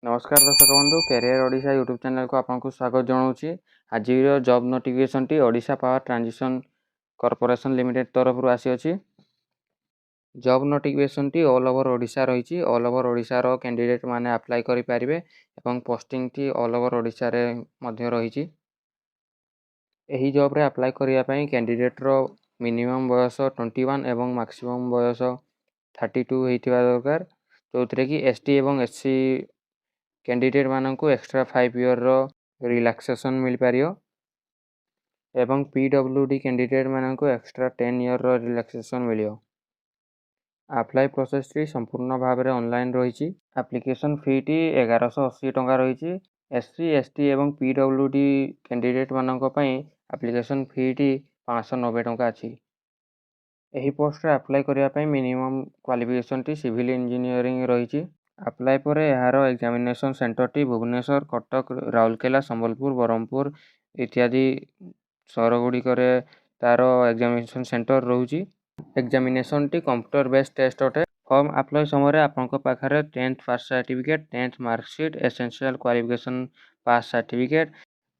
नमस्कार दर्शक बंधु कैरियर ओडिशा यूट्यूब चैनल को आपको स्वागत जनाऊँगी। आज job notification T Odisha power transition corporation limited तरफ आसी अछि। Job notification T all over Odisha रही। ऑल ओवर ओडिशा रो कैंडिडेट माने अप्लाई करि पारिबे एवं posting T all over Odisha रे मध्य रही। एही जॉब रे अप्लाई करिया पई कैंडिडेट रो मिनिमम बयस 21 एवं मैक्सिमम बयस 32 हेतिबा दरकार, जोथरे कि एसटी एवं एससी कैंडिडेट मानक एक्स्ट्रा 5 ईयर रो रिलैक्सेशन मिल पारियो एवं पीडब्ल्यूडी कैंडिडेट मानक एक्स्ट्रा 10 ईयर रो रिलैक्सेशन मिलियो। अप्लाई प्रोसेस टी संपूर्ण भाव में ऑनलाइन रही। एप्लिकेशन फी टी 1180 टंका रही। एससी एसटी एवं पीडब्ल्यूडी कैंडिडेट मानक पई एप्लिकेशन फी टी 590 टंका अछि। एही पोस्ट रे अप्लाई करिया पई मिनिमम क्वालिफिकेशन टी सिविल इंजीनियरिंग रही। अप्लाई पर यार एग्जामिनेशन सेंटर टी भुवनेश्वर, कटक, राउरकेला, संबलपुर, ब्रह्मपुर इत्यादि सहर गुड़िक तार एग्जामिनेशन सेंटर रोची। एग्जामिनेशन टी कंप्यूटर बेस्ड टेस्ट अटे। फॉर्म अप्लाई समय आपंक पाखरे 10th pass certificate, 10th marksheet, essential qualification pass certificate,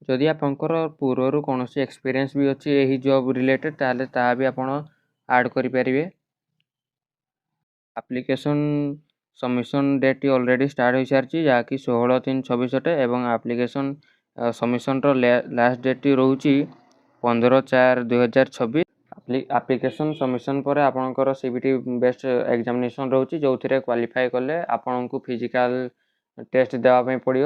जदि आपंकर पूर्व कौन एक्सपीरियंस भी अच्छी यही जॉब रिलेटेड ताले ता भी आपण ऐड करि परिबे। Application submission date already start हो सारी जहाँकि 16/3/26 अटे एवं एप्लिकेशन सबमिशन लास्ट डेट रोची 15/4/2026। एप्लिकेशन सबमिशन पर आपणकर सीबीटी बेस्ट एग्जामिनेशन रोची जो क्वालिफाई कले आपन को फिजिकल टेस्ट देवा पड़ियो।